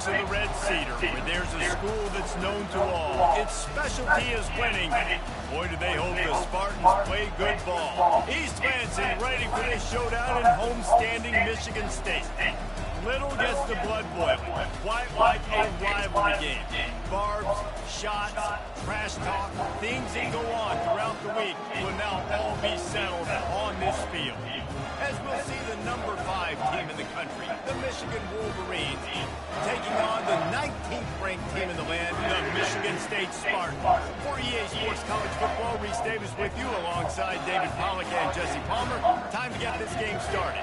banks of the Red Cedar, where there's a school that's known to all. Its specialty is winning. Boy, do they hope the Spartans play good ball. East Lansing ready for this showdown in homestanding Michigan State. Little gets the blood boiling, quite like a rivalry game. Barbs, shots, trash talk, things that go on throughout the week will now all be settled on this field. As we'll see the number 5 team in the country, the Michigan Wolverines, taking on the 19th ranked team in the land, the Michigan State Spartans. For EA Sports College Football, Reese Davis with you alongside David Pollack and Jesse Palmer. Time to get this game started.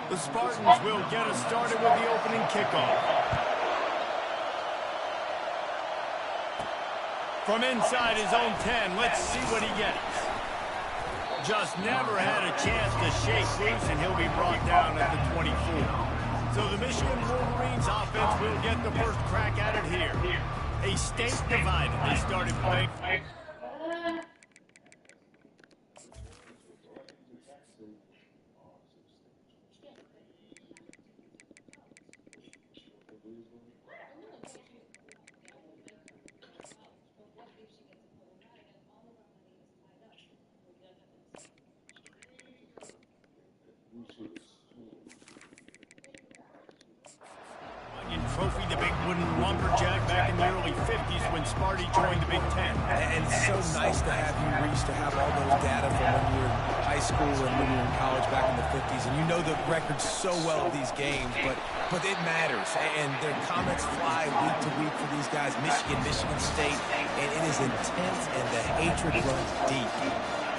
The Spartans will get us started with the opening kickoff. From inside his own 10, let's see what he gets. Just never had a chance to shake loose, and he'll be brought down at the 24. So the Michigan Wolverines offense will get the first crack at it here. A state divided. They started playing. Trophy, the big wooden lumberjack back in the early 50s when Sparty joined the Big Ten. And it's so nice to have you, Reese, to have all those data from when you were in high school and when you were in college back in the 50s. And you know the records so well of these games, but it matters. And their comments fly week to week for these guys. Michigan, Michigan State, and it is intense and the hatred runs deep.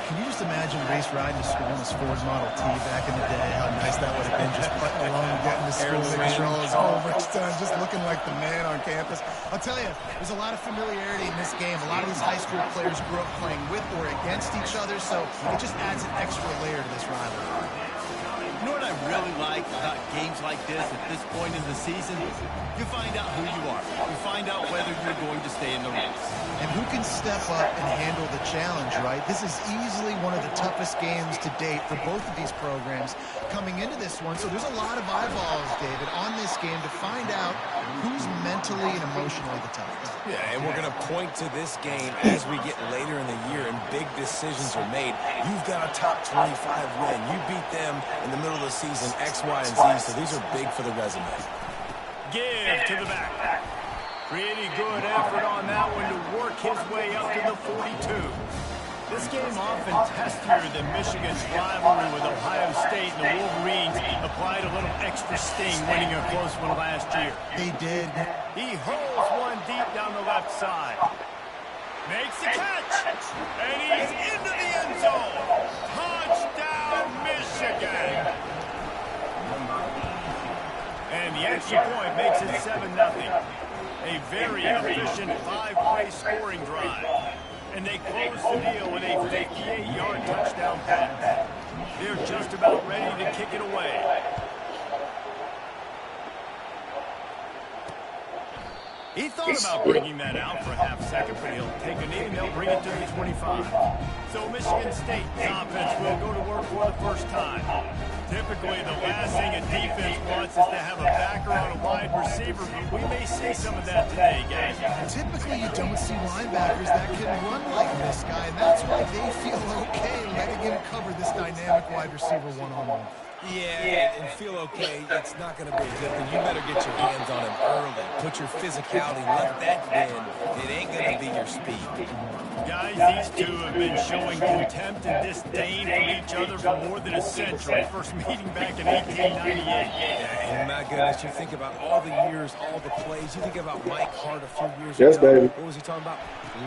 Can you just imagine Reese riding to school in his Ford Model T back in the day? How nice that would have been, just putting along and getting to school, making sure all his homework's done, just looking like the man on campus. I'll tell you, there's a lot of familiarity in this game. A lot of these high school players grew up playing with or against each other, so it just adds an extra layer to this rivalry. You know what I really like about games like this at this point in the season? You find out who you are. You find out whether you're going to stay in the race. And who can step up and handle the challenge, right? This is easily one of the toughest games to date for both of these programs coming into this one. So there's a lot of eyeballs, David, on this game to find out who's mentally and emotionally the toughest. Yeah, and we're going to point to this game as we get later in the year and big decisions are made. You've got a top 25 win. You beat them in the middle of the season, X, Y, and Z, so these are big for the resume. Give to the back. Pretty good effort on that one to work his way up to the 42. This game often testier than Michigan's rivalry with Ohio State, and the Wolverines applied a little extra sting winning a close one last year. They did. He hurls one deep down the left side. Makes the catch. And he's into the end zone. Touchdown, Michigan. And the extra point makes it 7-0. A very efficient 5-play scoring drive. And they close the deal with a 58-yard touchdown pass. They're just about ready to kick it away. He thought about bringing that out for a half second, but he'll take a knee and they'll bring it to the 25. So Michigan State's offense will go to work for the first time. Typically, the last thing a defense wants is to have a backer on a wide receiver, but we may see some of that today, guys. Typically, you don't see linebackers that can run like this guy, and that's why they feel okay letting him cover this dynamic wide receiver one-on-one. Yeah, and feel okay, it's not going to be a good thing. You better get your hands on him early. Put your physicality, let that win. It ain't going to be your speed. Guys, these two have been showing contempt and disdain for each other for more than a century. First meeting back in 1898. Yeah, and my goodness, you think about all the years, all the plays. You think about Mike Hart a few years yes, ago. Baby. What was he talking about?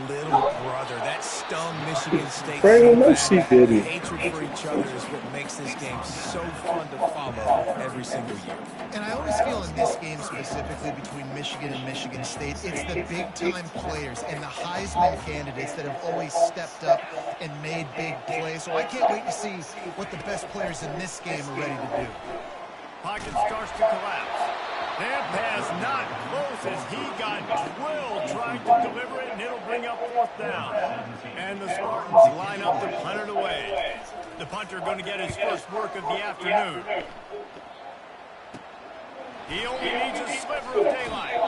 Little brother. That stung Michigan State. Hatred for each other is what makes this game so fun to follow every single year. And I always feel in this game specifically between Michigan and Michigan State, it's the big-time players and the Heisman candidates that have always stepped up and made big plays. So I can't wait to see what the best players in this game are ready to do. Pocket starts to collapse. That pass not close as he got drilled trying to deliver it, and it'll bring up 4th down. And the Spartans line up to punt it away. The punter going to get his first work of the afternoon. He only needs a sliver of daylight.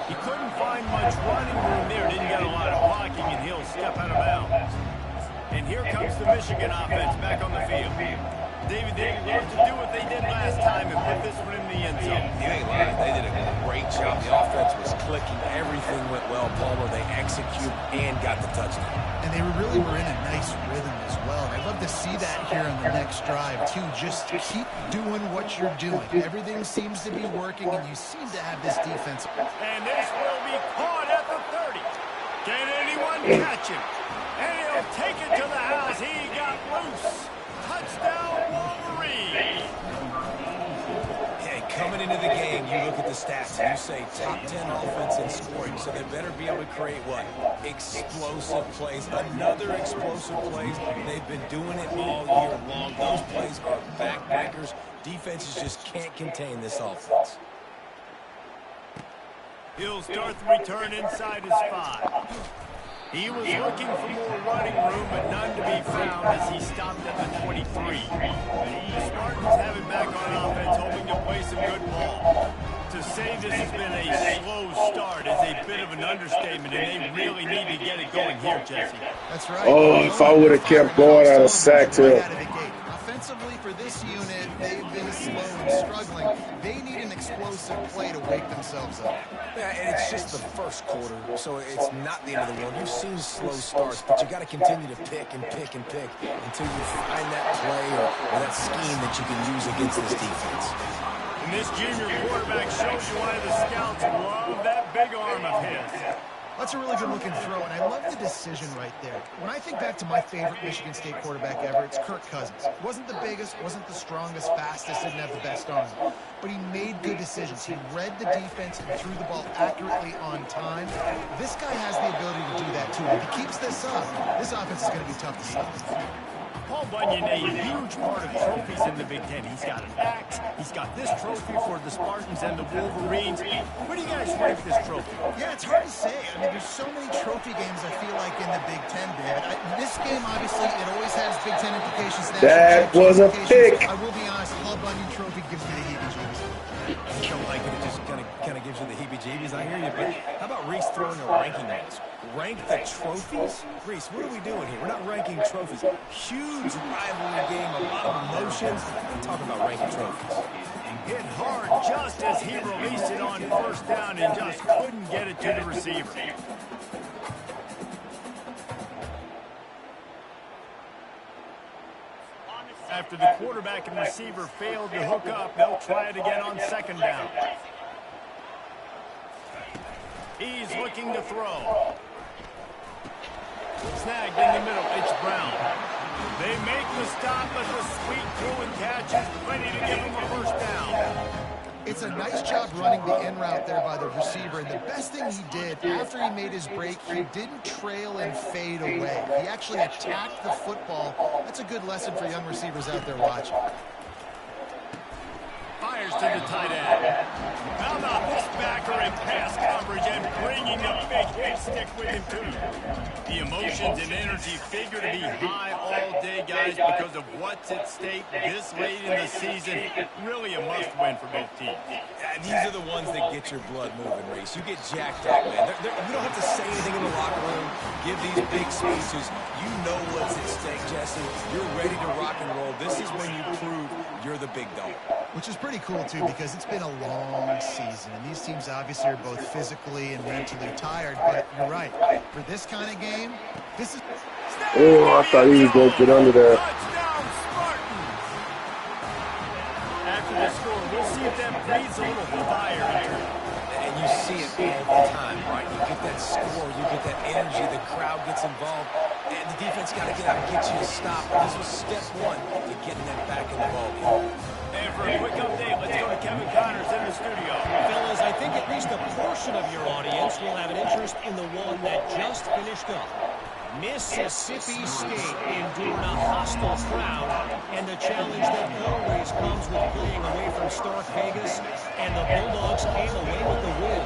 He couldn't find much running room there, didn't get a lot of blocking, and he'll step out of bounds. And here comes the Michigan offense back on the field. David, they love to do what they did last time and put this one in the end zone. You ain't lying. They did a great job. The offense was clicking. Everything went well, Palmer. They executed and got the touchdown. And they really were in a nice rhythm as well. And I'd love to see that here in the next drive, too. Just keep doing what you're doing. Everything seems to be working, and you seem to have this defense. And this will be caught at the 30. Can anyone catch him? And he'll take it to the house. He got loose. Touchdown, Wolverine. Hey, coming into the game, you look at the stats and you say top 10 offense in scoring, so they better be able to create what? Explosive plays. Another explosive plays. They've been doing it all year long. Those plays are backbreakers. Defenses just can't contain this offense. He'll start the return inside his 5. He was looking for more running room, but none to be found as he stopped at the 23. The Spartans have it back on offense, hoping to play some good ball. To say this has been a slow start is a bit of an understatement, and they really need to get it going here, Jesse. That's right. Oh, if I would have kept going, I'd have sacked him. Offensively, for this unit, they've been slow and struggling. They need an explosive play to wake themselves up. Yeah, and it's just the first quarter, so it's not the end of the world. You've seen slow starts, but you got to continue to pick and pick and pick until you find that play or that scheme that you can use against this defense. And this junior quarterback shows you why the scouts love that big arm of his. That's a really good-looking throw, and I love the decision right there. When I think back to my favorite Michigan State quarterback ever, it's Kirk Cousins. Wasn't the biggest, wasn't the strongest, fastest, didn't have the best arm. But he made good decisions. He read the defense and threw the ball accurately on time. This guy has the ability to do that, too. If he keeps this up, this offense is going to be tough to stop. Paul Bunyan, a huge part of trophies in the Big Ten. He's got an axe. He's got this trophy for the Spartans and the Wolverines. Where do you guys rank this trophy? Yeah, it's hard to say. I mean, there's so many trophy games, I feel like, in the Big Ten, David. This game, obviously, it always has Big Ten implications. That was a pick. I will be honest, the Paul Bunyan trophy gives me the heebie-jeebies. You don't like it, it just kind of gives you the heebie-jeebies. I hear you, but how about Reese throwing a ranking on us? Rank the trophies? Reese, what are we doing here? We're not ranking trophies. Huge rivalry game, a lot of emotions. I'm talking about ranking trophies. Hit hard just as he released it on 1st down and just couldn't get it to the receiver. After the quarterback and receiver failed to hook up, they'll try it again on 2nd down. He's looking to throw. Snagged in the middle, it's Brown. They make the stop, but the sweet throw and catch is plenty to give him a 1st down. It's a nice job running the in route there by the receiver, and the best thing he did after he made his break, he didn't trail and fade away. He actually attacked the football. That's a good lesson for young receivers out there watching. Fires to the tight end. How about this backer in pass coverage and bringing the big hit stick with him too? The emotions and energy figure to be high all day, guys, because of what's at stake this late in the season. Really a must-win for both teams. These are the ones that get your blood moving, Reese. You get jacked up, man. You don't have to say anything in the locker room, give these big speeches. You know what's at stake, Jesse. You're ready to rock and roll. This is when you prove you're the big dog. Which is pretty cool, too, because it's been a long season, and these teams obviously are both physically and mentally tired, but you're right. For this kind of game, this is... Oh, I thought he was going to get under there. Touchdown, Spartans! After the score, we'll see if that breathes a little fire into it. And you see it all the time, right? You get that score, you get that energy, the crowd gets involved, and the defense got to get out and get you a stop. This was step one to getting them back in the ballgame. And for a quick update, let's go to Kevin Connors in the studio. Fellas, I think at least a portion of your audience will have an interest in the one that just finished up. Mississippi State endured a hostile crowd and the challenge that always comes with playing away from Stark Vegas, and the Bulldogs came away with the win.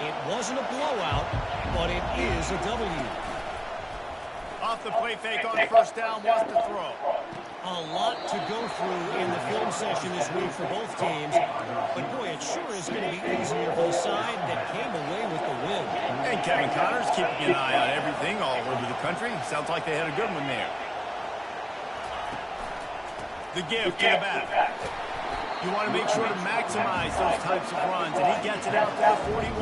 It wasn't a blowout, but it is a W. Off the play fake on first down, wants to throw. A lot to go through in the film session this week for both teams, but boy, it sure is going to be easier for the side that came away with the win. And Kevin Connors keeping an eye on everything all over the country. Sounds like they had a good one there. The give to the back. You want to make sure to maximize those types of runs, and he gets it out to the 41.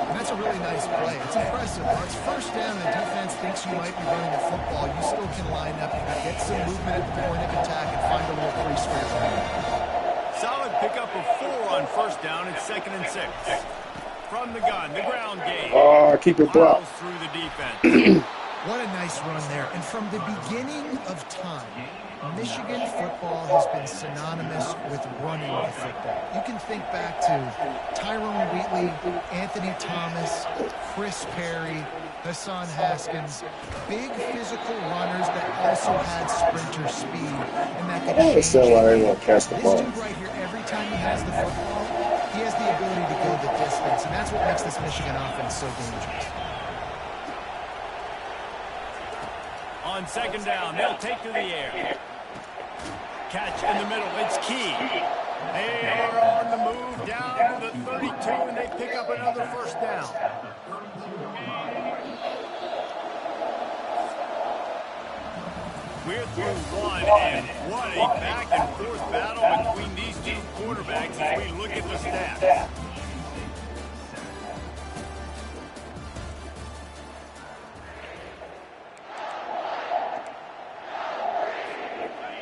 And that's a really nice play. It's impressive. When it's first down and the defense thinks you might be running the football, you still can line up, get some movement at the point of attack, and find a little crease for your man. Solid pickup of 4 on first down. It's 2nd and 6. From the gun, the ground game. Keep it blocked. Through the defense. What a nice run there. And from the beginning of time, Michigan football has been synonymous with running the football. You can think back to Tyrone Wheatley, Anthony Thomas, Chris Perry, Hassan Haskins, big physical runners that also had sprinter speed, and that could change. This dude right here, every time he has the football, he has the ability to go the distance, and that's what makes this Michigan offense so dangerous. On 2nd down, they'll take to the air. Catch in the middle, it's key. They are on the move down to the 32, and they pick up another first down. We're through one, and what a back-and-forth battle between these two quarterbacks as we look at the stats.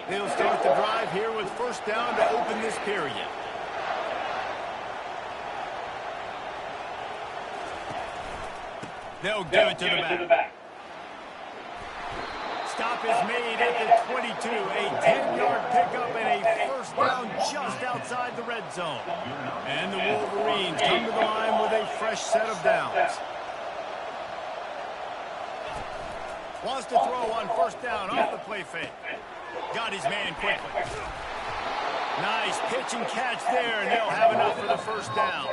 They'll start the drive here with first down to open this period. They'll give it to the back. Stop is made at the 22. A 10-yard pickup and a first down just outside the red zone. And the Wolverines come to the line with a fresh set of downs. Wants to throw on first down off the play fake. Got his man quickly. Nice pitch and catch there, and they'll have enough for the first down.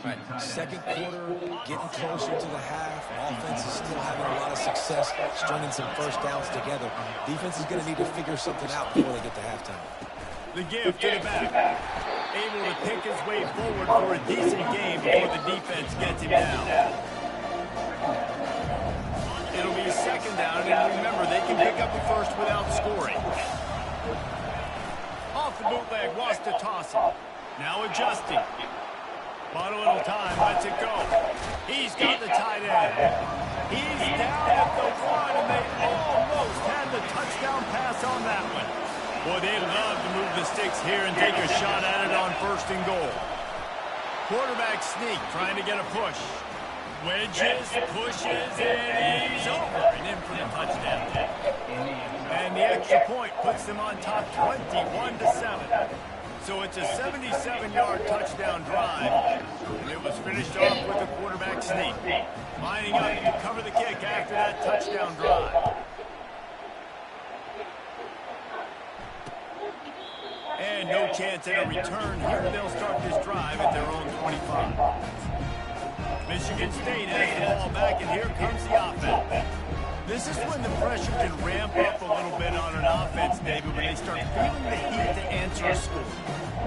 Right. Second quarter, getting closer to the half. Offense is still having a lot of success stringing some first downs together. Defense is going to need to figure something out before they get to halftime. The give to the back. Able to pick his way forward for a decent game before the defense gets him down. It'll be 2nd down, and remember, they can pick up the first without scoring. Off the bootleg, wants to toss it. Now adjusting. Bought a little time, lets it go. He's got the tight end. He's down at the 1, and they almost had the touchdown pass on that one. Boy, they love to move the sticks here and take a shot at it on 1st and goal. Quarterback sneak, trying to get a push. Wedges, pushes, and he's over and in for the touchdown. And the extra point puts them on top 21-7. So it's a 77-yard touchdown drive. It was finished off with a quarterback sneak. Lining up to cover the kick after that touchdown drive. And no chance at a return here. They'll start this drive at their own 25. Michigan State has the ball back, and here comes the offense. This is when the pressure can ramp up a little bit on an offense, David, when they start feeling the heat to answer a score.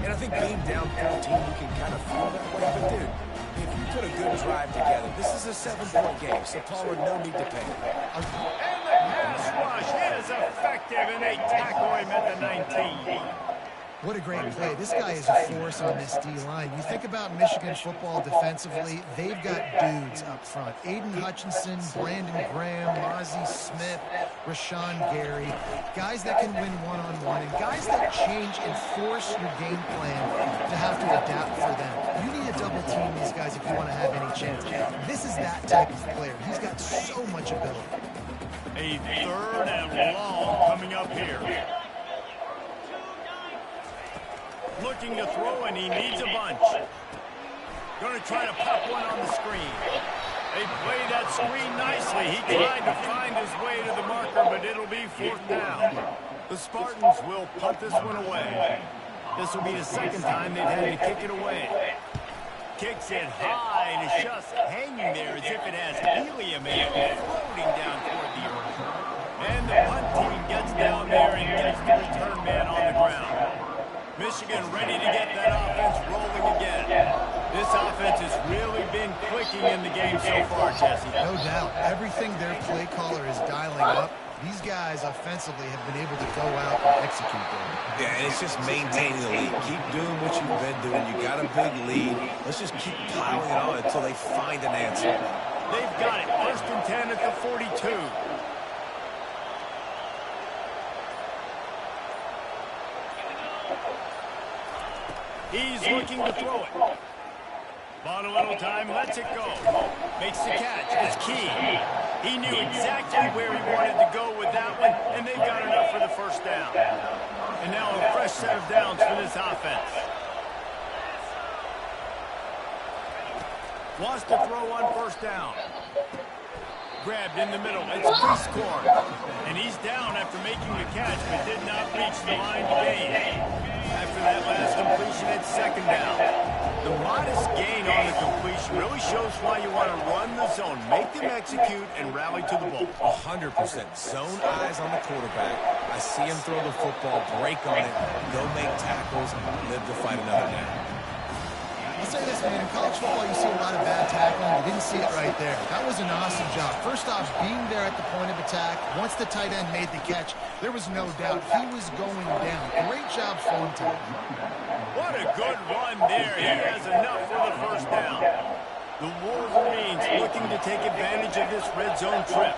And I think being down 14, you can kind of feel that way. But, dude, if you put a good drive together, this is a 7-point game, so Pollard, no need to pay. And the pass rush is effective, and they tackle him at the 19. What a great play. This guy is a force on this D-line. You think about Michigan football defensively, they've got dudes up front. Aiden Hutchinson, Brandon Graham, Mozzie Smith, Rashawn Gary. Guys that can win one-on-one, and guys that change and force your game plan to have to adapt for them. You need to double team these guys if you want to have any chance. This is that type of player. He's got so much ability. A 3rd and long coming up here. Looking to throw, and he needs a bunch. Going to try to pop one on the screen. They played that screen nicely. He tried to find his way to the marker, but it'll be 4th down. The Spartans will punt this one away. This will be the 2nd time they've had to kick it away. Kicks it high, and it's just hanging there as if it has helium in it, floating down toward the earth. And the punt team gets down there and gets the return man on the ground. Michigan ready to get that offense rolling again. This offense has really been clicking in the game so far, Jesse. No doubt. Everything their play caller is dialing up, these guys offensively have been able to go out and execute there. Yeah, and it's just maintaining the lead. Keep doing what you've been doing. You got a big lead. Let's just keep piling it on until they find an answer. They've got it. 1st and 10 at the 42. He's looking to throw it. Bought a little time, lets it go. Makes the catch. It's key. He knew exactly where he wanted to go with that one, and they've got enough for the 1st down. And now a fresh set of downs for this offense. Wants to throw on 1st down. Grabbed in the middle. It's Prieskorn. And he's down after making the catch, but did not reach the line to gain. After that last completion, it's 2nd down. The modest gain on the completion really shows why you want to run the zone, make them execute, and rally to the ball. 100%. Zone eyes on the quarterback. I see him throw the football, break on it, go make tackles, and live to fight another down. I'll say this, man, in college football, you see a lot of bad tackling. You didn't see it right there. That was an awesome job. First off, being there at the point of attack. Once the tight end made the catch, there was no doubt he was going down. Great job phone time. What a good run there. He has enough for the 1st down. The Wolverines looking to take advantage of this red zone trip.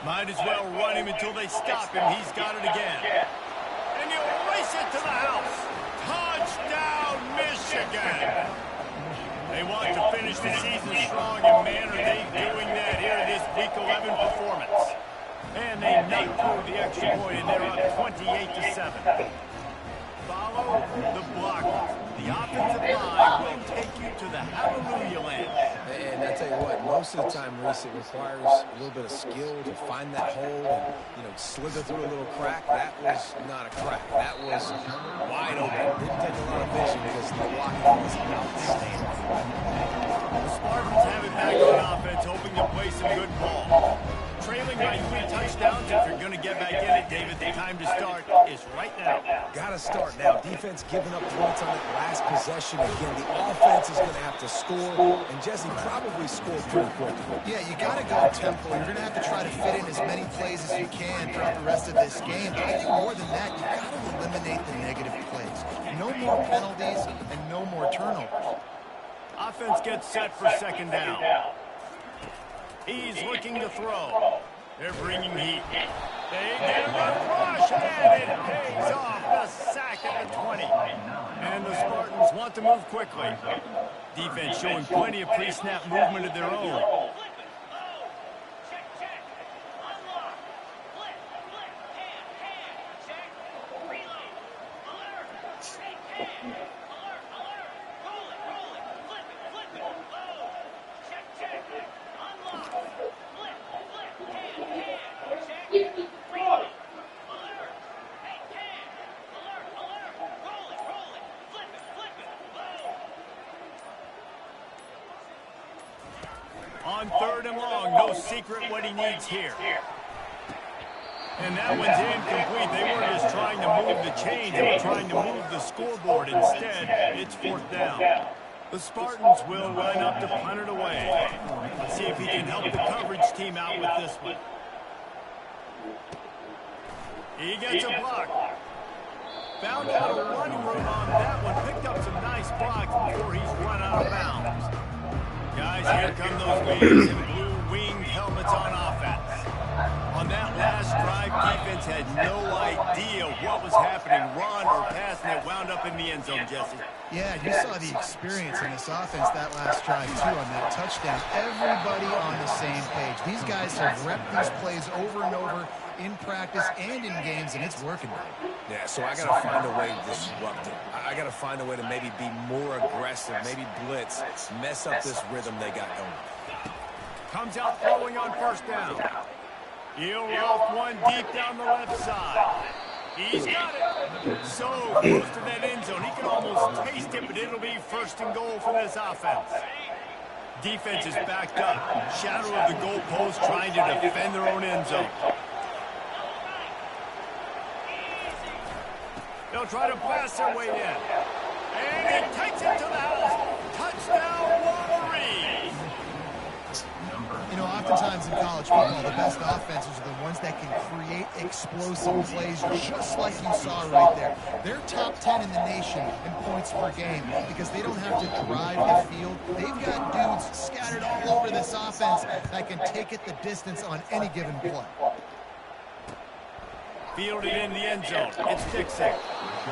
Might as well run him until they stop him. He's got it again. And he'll race it to the house. Touchdown, Michigan. They want to finish the season strong, and man, are they doing that here in this Week 11 performance. And they knock through the extra point, and they're up 28-7. Follow the blockers. The offensive line will take you to the hallelujah land. And I tell you what, most of the time, Reese, it requires a little bit of skill to find that hole and, slither through a little crack. That was not a crack. That was wide open. Didn't take a lot of vision because the blocking was outstanding. The Spartans have it back on offense, hoping to play some good ball. Trailing by 3 touchdowns. If you're going to get back in it, David, the time to start is right now. Got to start now. Defense giving up points on that last possession. Again, the offense is going to have to score, and Jesse probably scored pretty quick. Yeah, you got to go tempo. You're going to have to try to fit in as many plays as you can throughout the rest of this game. But I think more than that, you got to eliminate the negative plays. No more penalties and no more turnovers. Offense gets set for 2nd down. He's looking to throw. They're bringing heat. They get a rush, and it pays off. The sack at the 20. And the Spartans want to move quickly. Defense showing plenty of pre-snap movement of their own. On 3rd and long, no secret what he needs here. And that one's incomplete. They weren't just trying to move the chains, they were trying to move the scoreboard. Instead, it's 4th down. The Spartans will line up to punt it away. Let's see if he can help the coverage team out with this one. He gets a block. Found out a running room on that one. Picked up some nice blocks before he's run out of bounds. Guys, here come those wings and blue winged helmets on offense. On that last drive, defense had no idea what was happening, run or pass, and it wound up in the end zone, Jesse. Yeah, you saw the experience in this offense that last drive, too, on that touchdown. Everybody on the same page. These guys have repped these plays over and over in practice and in games, and it's working. Yeah, so I got to find a way to disrupt it. I got to find a way to maybe be more aggressive, maybe blitz, mess up this rhythm they got going. Comes out throwing on first down. He'll roll one deep down the left side. He's got it. So close to that end zone. He can almost taste it, but it'll be first and goal for this offense. Defense is backed up. Shadow of the goalpost trying to defend their own end zone. They'll try to blast their way in. And he takes it to the house. Touchdown, Wolverines. You know, oftentimes in college football, the best offenses are the ones that can create explosive plays, just like you saw right there. They're top 10 in the nation in points per game because they don't have to drive the field. They've got dudes scattered all over this offense that can take it the distance on any given play. Fielded in the end zone. It's Dixon.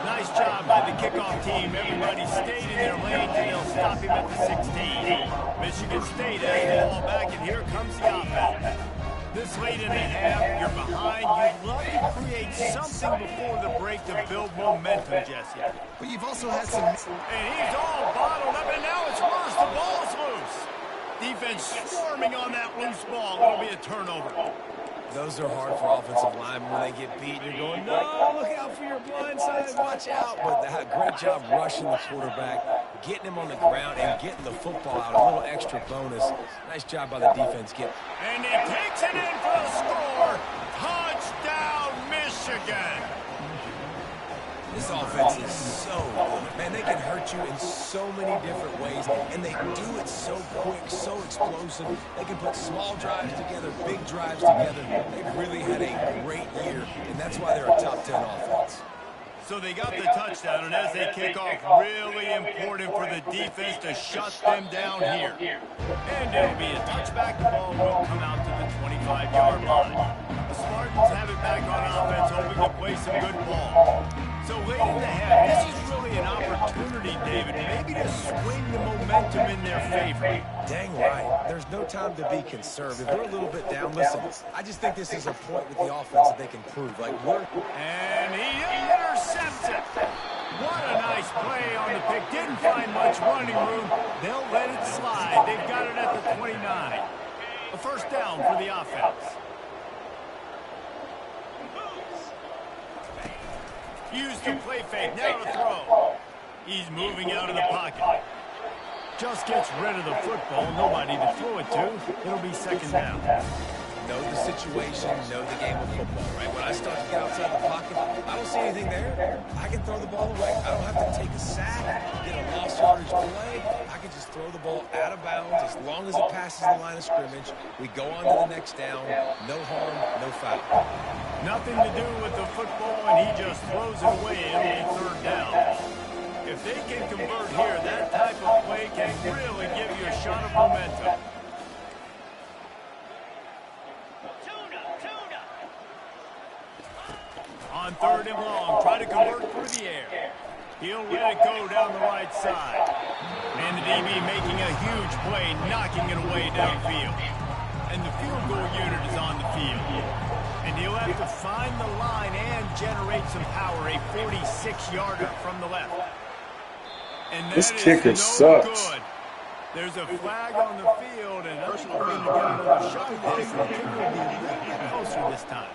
Nice job by the kickoff team. Everybody stayed in their lanes, and they'll stop him at the 16. Michigan State has the ball back, and here comes the offense. This late in the half, you're behind. You'd love to create something before the break to build momentum, Jesse. But you've also had some... And he's all bottled up, and now it's worse. The ball's loose. Defense swarming on that loose ball. It'll be a turnover. Those are hard for offensive linemen when they get beat. You're going, no, look out for your blind side, watch out. But they had a great job rushing the quarterback, getting him on the ground, and getting the football out. A little extra bonus. Nice job by the defense. And he takes it in for the score. Touchdown, Michigan. This offense is so good. Man, they can hurt you in so many different ways, and they do it so quick, so explosive. They can put small drives together, big drives together. They've really had a great year, and that's why they're a top 10 offense. So they got the touchdown, and as they kick off, really important for the defense to shut them down here. And it'll be a touchback. The ball will come out to the 25-yard line. The Spartans have it back on offense, hoping to play some good ball. So late in the half, this is really an opportunity, David, maybe to swing the momentum in their favor. Dang right. There's no time to be conservative. We're a little bit down. Listen, I just think this is a point with the offense that they can prove. And he intercepts it. What a nice play on the pick. Didn't find much running room. They'll let it slide. They've got it at the 29. A first down for the offense. Use the play fake, now to throw. He's moving out of the pocket. Just gets rid of the football, nobody to throw it to. It'll be second down. Know the situation, know the game of football, right? When I start to get outside the pocket, I don't see anything there. I can throw the ball away. I don't have to take a sack, get a lost yardage play. I can just throw the ball out of bounds as long as it passes the line of scrimmage. We go on to the next down. No harm, no foul. Nothing to do with the football, and he just throws it away. It'll be third down. If they can convert here, that type of play can really give you a shot of momentum. On third and long, try to convert through the air. He'll let it go down the right side. And the DB making a huge play, knocking it away downfield. And the field goal unit is on the field. And he'll have to find the line and generate some power, a 46-yarder from the left. And this kicker sucks. Good. There's a flag on the field, and I'm going to get another shot at this. The kicker will be a little bit closer this time.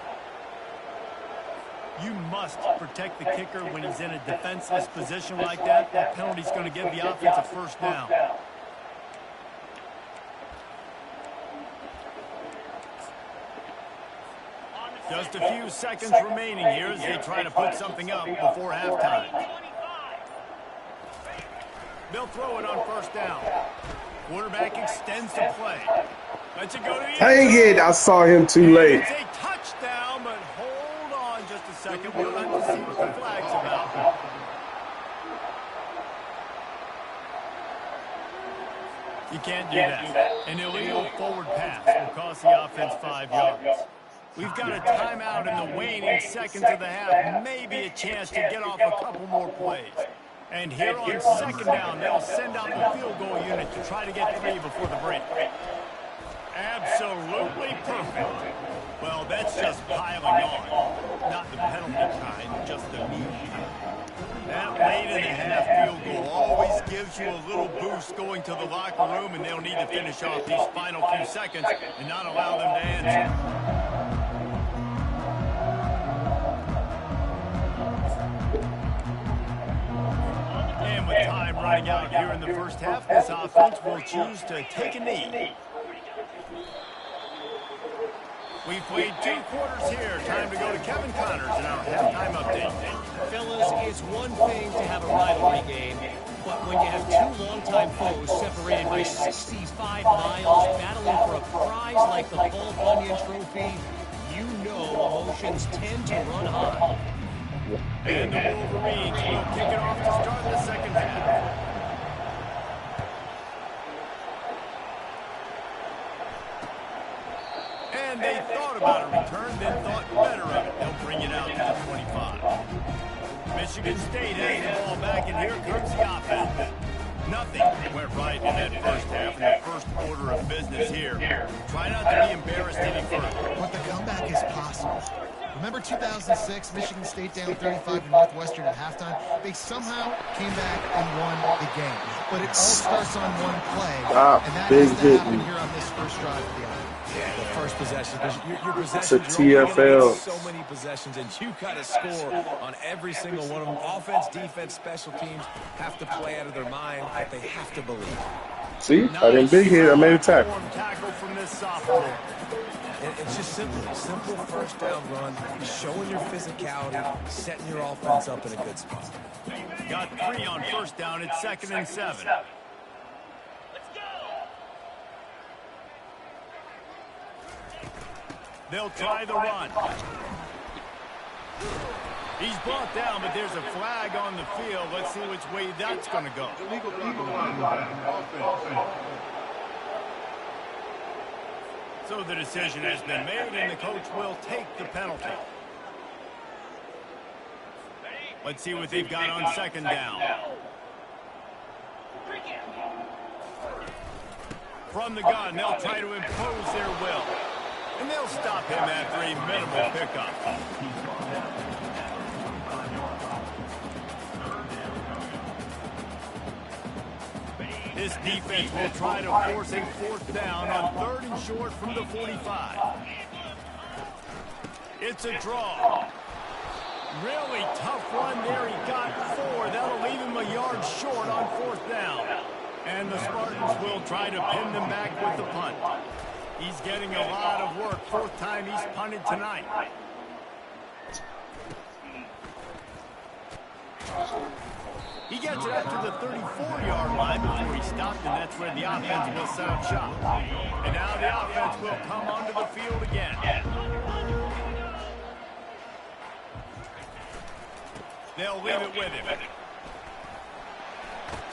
You must protect the kicker when he's in a defenseless position like that. That penalty's going to give the offense a first down. Just a few seconds remaining here as they try to put something up before halftime. They'll throw it on first down. Quarterback extends the play. Lets it go to the Dang it, I saw him too late. It's a touchdown, but hold on just a second. We'll have to see what the flag's about. You can't do that. An illegal forward pass will cost the offense 5 yards. We've got a timeout in the waning seconds of the half. Maybe a chance to get off a couple more plays. And here on second down, they'll send out the field goal unit to try to get 3 before the break. Absolutely perfect. Well, that's just piling on. Not the penalty kind, just the mean kind. That late-in-the-half field goal always gives you a little boost going to the locker room, and they'll need to finish off these final few seconds and not allow them to answer. And with time running out here in the first half, this offense will choose to take a knee. We've played 2 quarters here. Time to go to Kevin Connors in our halftime update. Fellas, it's one thing to have a rivalry game, but when you have 2 longtime foes separated by 65 miles battling for a prize like the Paul Bunyan Trophy, you know emotions tend to run high. And the Wolverines will kick it off to start the second half. And they thought about a return, then thought better of it. They'll bring it out to the 25. Michigan State has the ball back, and here comes the offense. Nothing went right in that first half, in the first order of business here. Try not to be embarrassed any further. But the comeback is possible. Remember 2006, Michigan State down 35 to Northwestern at halftime? They somehow came back and won the game. But it all starts on one play, and that has to happen here on this first drive of the offense. Yeah, the first possession, because your possessions, it's a TFL. so many possessions, and you got to score on every single one of them. Offense, defense, special teams have to play out of their mind, but they have to believe. See, I didn't big hit. I made a tackle. Tackle from this sophomore. And it's just simple first down run, showing your physicality, setting your offense up in a good spot. Got 3 on first down. It's 2nd and 7. They'll try the run. He's brought down, but there's a flag on the field. Let's see which way that's going to go. So the decision has been made, and the coach will take the penalty. Let's see what they've got on second down. From the gun, they'll try to impose their will. And they'll stop him after a minimal pickup. This defense will try to force a 4th down on 3rd and short from the 45. It's a draw. Really tough run there. He got 4. That'll leave him a yard short on 4th down. And the Spartans will try to pin them back with the punt. He's getting a lot of work. 4th time he's punted tonight. He gets it up to the 34-yard line before he stopped, and that's where the offense will set up shop. And now the offense will come onto the field again. They'll leave it with him.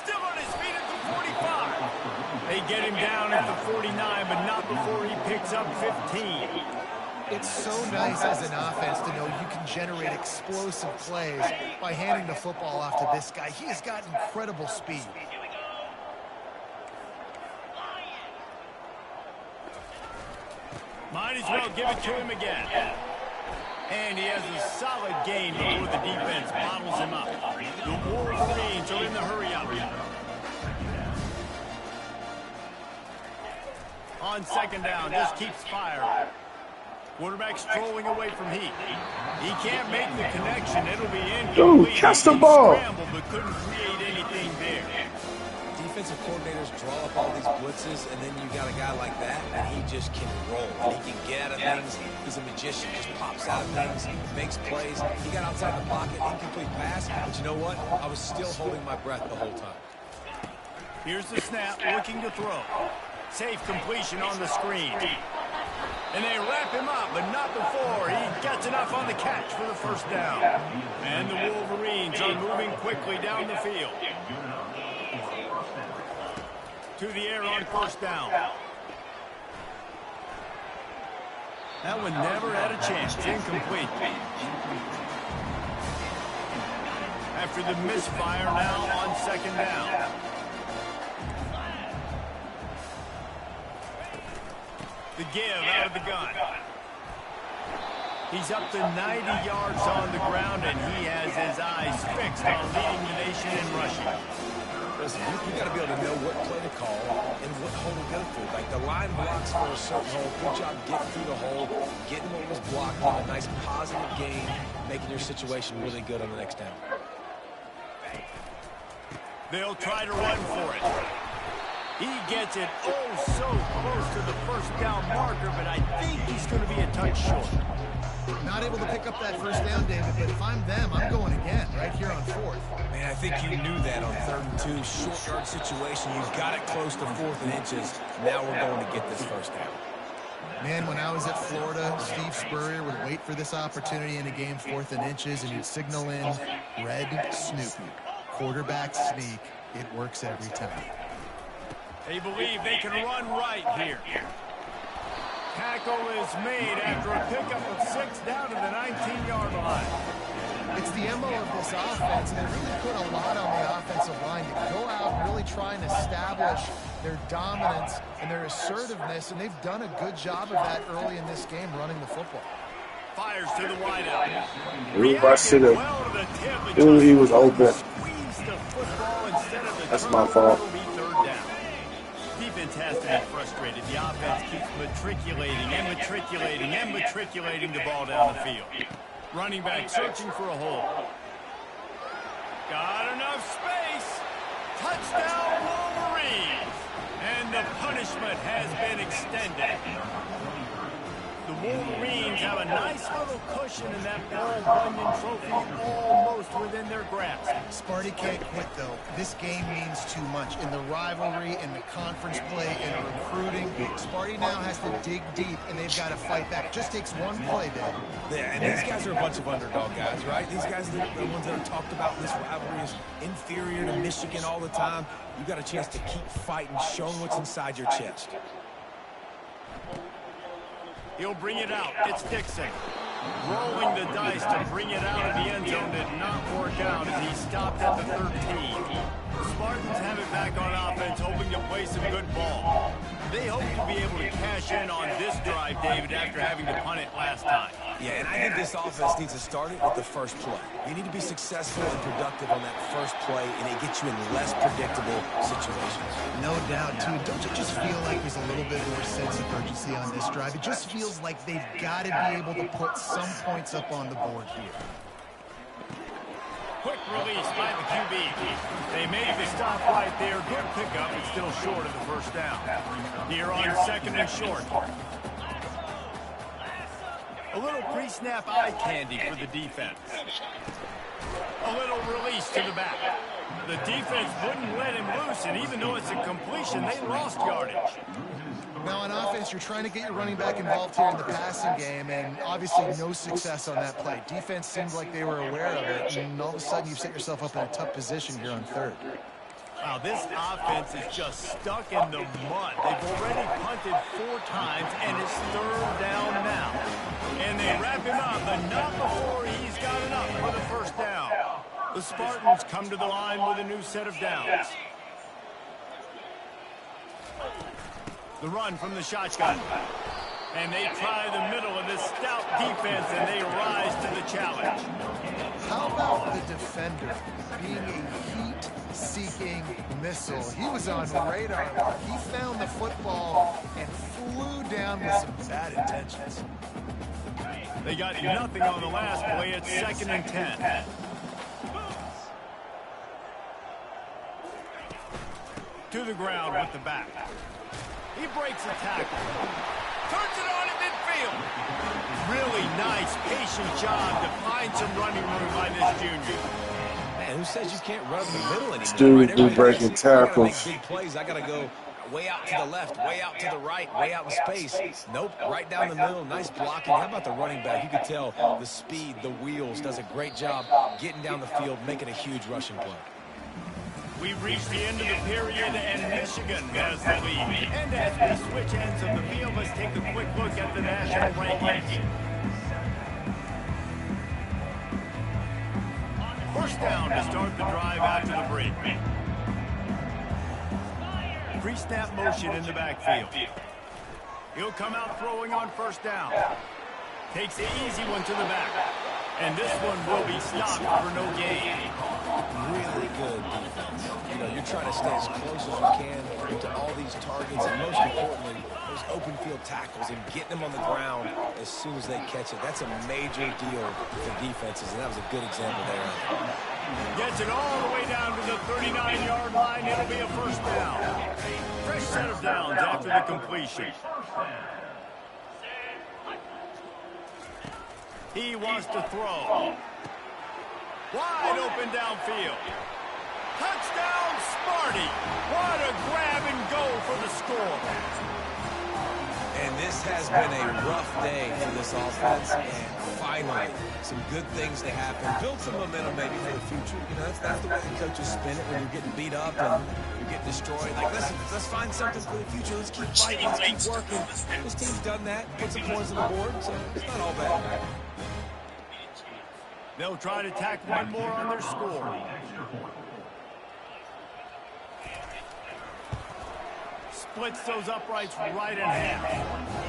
Still on his feet at the 45. They get him down at the 49, but not before he picks up 15. It's so nice as an offense to know you can generate explosive plays by handing the football off to this guy. He has got incredible speed. Might as well give it to him again. And he has a solid gain before the defense bottles him up. The Wolverines are in the hurry-up. On second down, just keeps firing. Quarterback strolling away from Heat. He can't make the connection. It'll be incomplete. Dude, catch the ball. Scrambled, but couldn't create anything there. Defensive coordinators draw up all these blitzes, and then you got a guy like that, and he just can roll. He can get out of things. He's a magician. Just pops out of things, makes plays. He got outside the pocket, incomplete pass. But you know what? I was still holding my breath the whole time. Here's the snap, looking to throw. Safe completion on the screen. And they wrap him up, but not before he gets enough on the catch for the first down. And the Wolverines are moving quickly down the field. To the air on first down. That one never had a chance. Incomplete. after the misfire now on second down. The give out of the gun. He's up to 90 yards on the ground, and he has his eyes fixed on leading the nation in rushing. Listen, you got to be able to know what play to call and what hole to go through. Like the line blocks for a certain hole. Good job getting through the hole, getting what was blocked, a nice positive gain, making your situation really good on the next down. They'll try to run for it. He gets it oh so close to the first down marker, but I think he's going to be a touch short. Not able to pick up that first down, David, but if I'm them, I'm going again right here on fourth. Man, I think you knew that on 3rd and 2, short yard situation. You got it close to 4th and inches. Now we're going to get this first down. Man, when I was at Florida, Steve Spurrier would wait for this opportunity in a game 4th and inches, and he'd signal in red Snoopy. Quarterback sneak. It works every time. They believe they can run right here. Tackle is made after a pickup of 6 down to the 19-yard line. It's the MO of this offense, and they really put a lot on the offensive line to go out and really try and establish their dominance and their assertiveness, and they've done a good job of that early in this game running the football. Fires to the wideout. Everybody should have knew he was open. That's my fault. Defense has to be frustrated. The offense keeps matriculating and matriculating and matriculating the ball down the field. Running back searching for a hole. Got enough space. Touchdown Wolverines. And the punishment has been extended. The Wolverines have a nice little cushion in that Paul Bunyan trophy almost within their grasp. Sparty can't quit, though. This game means too much. In the rivalry, in the conference play, in the recruiting, Sparty now has to dig deep, and they've got to fight back. It just takes one play, Dad. Yeah, and these guys are a bunch of underdog guys, right? These guys are the ones that are talked about in this rivalry as inferior to Michigan all the time. You got a chance to keep fighting, showing what's inside your chest. He'll bring it out. It's Dixon. Rolling the dice to bring it out of the end zone did not work out as he stopped at the 13. The Spartans have it back on offense, hoping to play some good ball. They hope to be able to cash in on this drive, David, after having to punt it last time. Yeah, and I think this offense needs to start it with the first play. You need to be successful and productive on that first play, and it gets you in less predictable situations. No doubt, too. Don't you just feel like there's a little bit more sense of urgency on this drive? It just feels like they've got to be able to put some points up on the board here. Quick release by the QB. They make the stop right there. Good pickup, but still short of the first down. Here on 2nd and short. A little pre-snap eye candy for the defense. A little release to the back. The defense wouldn't let him loose, and even though it's a completion, they lost yardage. Now, on offense, you're trying to get your running back involved here in the passing game, and obviously no success on that play. Defense seemed like they were aware of it, and all of a sudden you've set yourself up in a tough position here on 3rd. Wow, this offense is just stuck in the mud. They've already punted 4 times, and it's 3rd down now. And they wrap him up, but not before he's got enough for the first down. The Spartans come to the line with a new set of downs. The run from the shotgun. And they try the middle of this stout defense, and they rise to the challenge. How about the defender being a heat-seeking missile? He was on radar. He found the football and flew down with some bad intentions. They got nothing on the last play. It's 2nd and 10. To the ground with the back. He breaks a tackle. Turns it on in midfield. Really nice, patient job to find some running room by this junior. Man, who says you can't run in the middle anymore? Dude, be breaking tackles. Big plays. I got to go way out to the left, way out to the right, way out in space. Nope, right down the middle. Nice blocking. How about the running back? You could tell the speed, the wheels, does a great job getting down the field, making a huge rushing play. We've reached the end of the period, and Michigan has the lead. And as we switch ends of the field, let's take a quick look at the national rankings. first down to start the drive after the break. Pre-snap motion in the backfield. He'll come out throwing on first down. Takes the easy one to the back. And this one will be stopped for no gain. Really good defense. You know, you're trying to stay as close as you can to all these targets, and most importantly, those open field tackles and getting them on the ground as soon as they catch it. That's a major deal for defenses, and that was a good example there. Gets it all the way down to the 39-yard line. It'll be a first down. Fresh set of downs after the completion. He wants to throw. Wide open downfield. Touchdown, Smarty. What a grab and go for the score. And this has been a rough day for this offense, and finally, some good things to happen. Build some momentum maybe for the future. You know, that's the way the coaches spin it when you're getting beat up and you get destroyed. Like, listen, let's find something for the future. Let's keep fighting. Let's keep working. This team's done that. Put some points on the board, so it's not all bad. They'll try to tack one more on their score. Splits those uprights right in half.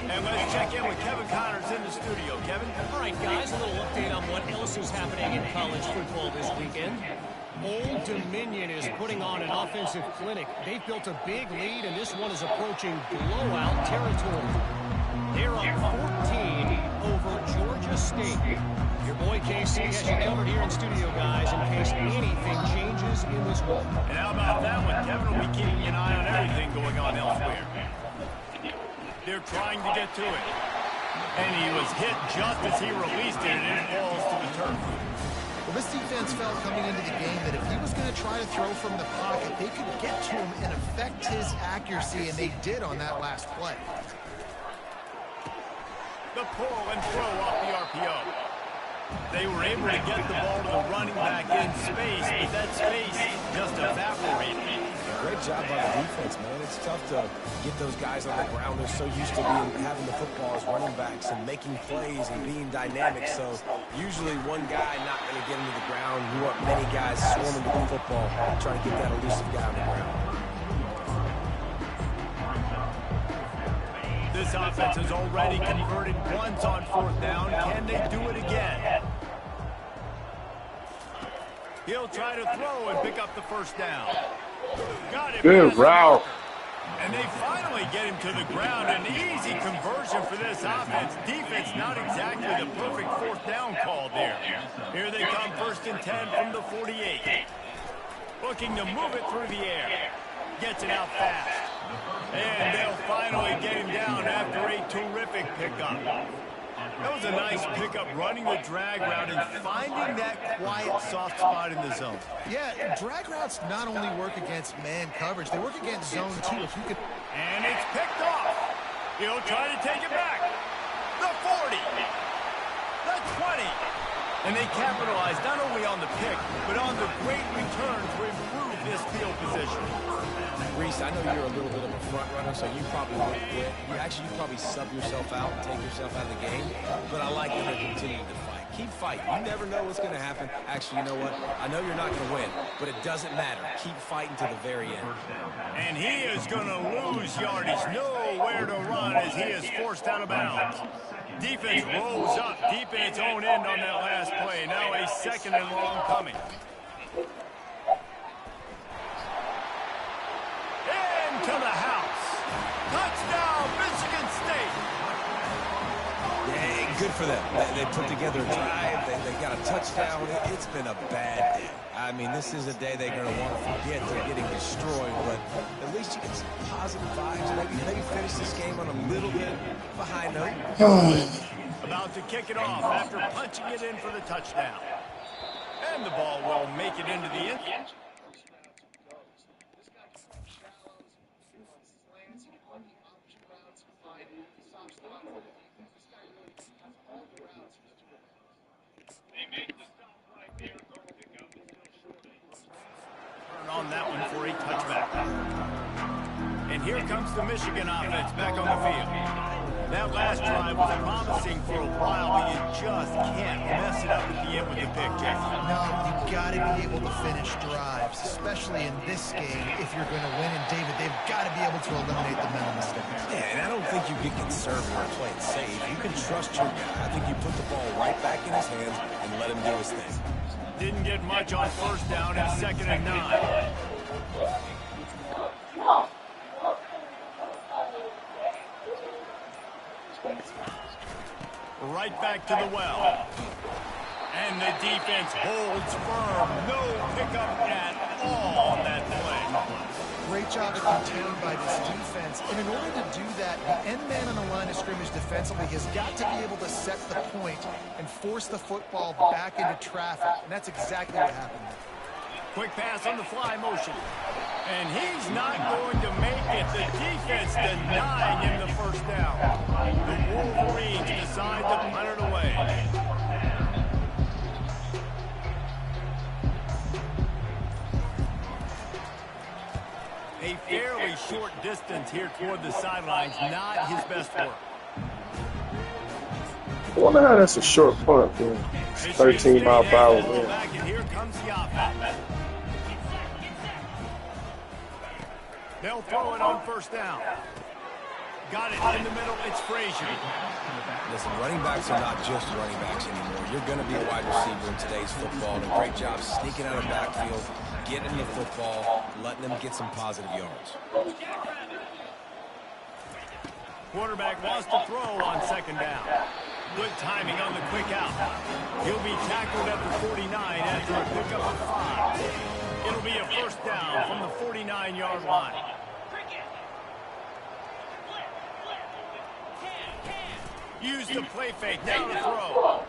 And let's check in with Kevin Connors in the studio. Kevin? All right, guys, a little update on what else is happening in college football this weekend. Old Dominion is putting on an offensive clinic. They've built a big lead, and this one is approaching blowout territory. They're up 14 over Georgia State. Your boy KC has you covered here in studio, guys, in case anything changes in this one. And how about that one? Kevin will be keeping an eye on everything going on elsewhere. They're trying to get to it. And he was hit just as he released it, and it falls to the turf. Well, this defense felt coming into the game that if he was going to try to throw from the pocket, they could get to him and affect his accuracy, and they did on that last play. The pull and throw off the RPO. They were able to get the ball to the running back in space, but that space just evaporated. Great job by the defense, man. It's tough to get those guys on the ground. They're so used to having the football as running backs and making plays and being dynamic. So usually one guy not going to get into the ground. You want many guys swarming to the football, trying to get that elusive guy on the ground. This offense has already converted once on fourth down. Can they do it again? He'll try to throw and pick up the first down. Got it. Good route. And they finally get him to the ground. An easy conversion for this offense. Defense not exactly the perfect fourth down call there. Here they come, 1st and 10 from the 48. Looking to move it through the air. Gets it out fast. And they'll finally get him down after a terrific pickup. That was a nice pickup, running the drag route and finding that quiet, soft spot in the zone. Yeah, drag routes not only work against man coverage, they work against zone too. If you could... And it's picked off. He'll try to take it back. The 40. The 20. And they capitalized not only on the pick, but on the great return to improve this field position. Reese, I know you're a little bit of a front runner, so you probably would quit. You probably sub yourself out and take yourself out of the game. But I like that they're continuing to fight. Keep fighting. You never know what's going to happen. Actually, you know what? I know you're not going to win, but it doesn't matter. Keep fighting to the very end. And he is going to lose yardage. Nowhere to run as he is forced out of bounds. Defense rolls up deep in its own end on that last play. Now a 2nd and long coming. To the house. Touchdown, Michigan State. Yeah, good for them. They put together a drive. They got a touchdown. It's been a bad day. I mean, this is a day they're going to want to forget. They're getting destroyed, but at least you get some positive vibes. Maybe finish this game on a little bit of a high note. About to kick it off after punching it in for the touchdown. And the ball will make it into the end. On that one for a touchback. And here comes the Michigan offense back on the field. That last drive was promising for a while, but you just can't mess it up at the end with the pick, Jeff. No, you've got to be able to finish drives, especially in this game if you're going to win. And, David, they've got to be able to eliminate the mental mistakes. Yeah, and I don't think you get conservative or play it safe. You can trust your guy. I think you put the ball right back in his hands and let him do his thing. Didn't get much on first down and 2nd and 9. Right back to the well. And the defense holds firm. No pickup at all on that play. Great job of contained by this defense. And in order to do that, the end man on the line of scrimmage defensively has got to be able to set the point and force the football back into traffic. And that's exactly what happened there. Quick pass on the fly motion. And he's not going to make it. The defense denying him the first down. The Wolverines decide to punt it away. A fairly short distance here toward the sidelines. Not his best work. I wonder how that's a short punt, man. 13 mile per hour, man. And here comes the offense. They'll throw it on first down. Got it in the middle. It's Frazier. Listen, running backs are not just running backs anymore. You're going to be a wide receiver in today's football. And a great job sneaking out of the backfield, getting the football, letting them get some positive yards. Quarterback wants to throw on 2nd down. Good timing on the quick out. He'll be tackled at the 49 after a pickup of 5. It'll be a first down from the 49-yard line. Use the play fake. Now to throw.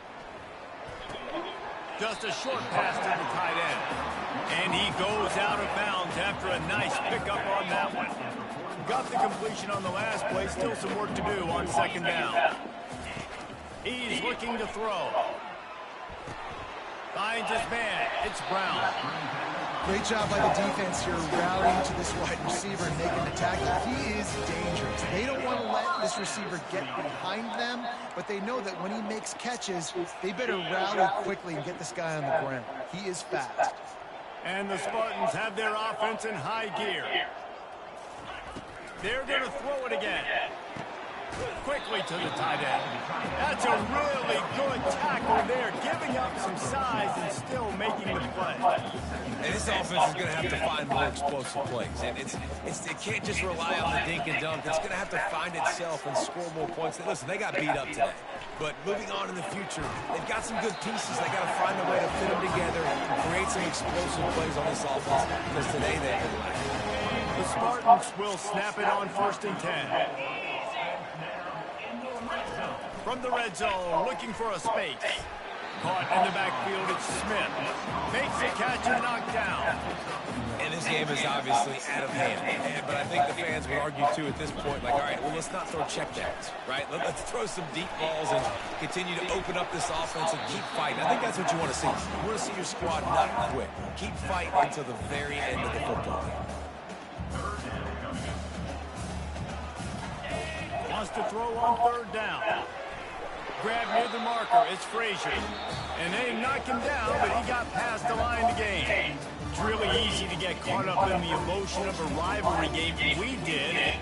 Just a short pass to the tight end. And he goes out of bounds after a nice pickup on that one. Got the completion on the last play. Still some work to do on 2nd down. He's looking to throw. Finds his man. It's Brown. Great job by the defense here rallying to this wide receiver and making the tackle. He is dangerous. They don't want to let this receiver get behind them, but they know that when he makes catches, they better rally quickly and get this guy on the ground. He is fast. And the Spartans have their offense in high gear. They're going to throw it again. Quickly to the tight end. That's a really good tackle there, giving up some size and still making the play. And this offense is going to have to find more explosive plays. And it can't just rely on the dink and dunk. It's going to have to find itself and score more points. Listen, they got beat up today. But moving on in the future, they've got some good pieces. They got to find a way to fit them together and create some explosive plays on this offense, because today they've been lacking. The Spartans will snap it on 1st and 10. From the red zone, looking for a space. Caught in the backfield, it's Smith. Makes the catch and knocked down. And this game is obviously out of hand. But I think the fans would argue, too, at this point, like, all right, well, let's not throw checkdowns, right? Let's throw some deep balls and continue to open up this offense and keep fighting. I think that's what you want to see. You want to see your squad not quit. Keep fighting until the very end of the football game. Wants to throw on 3rd down. Grab near the marker. It's Frazier. And they knock him down, but he got past the line to gain. It's really easy to get caught up in the emotion of a rivalry game. We did.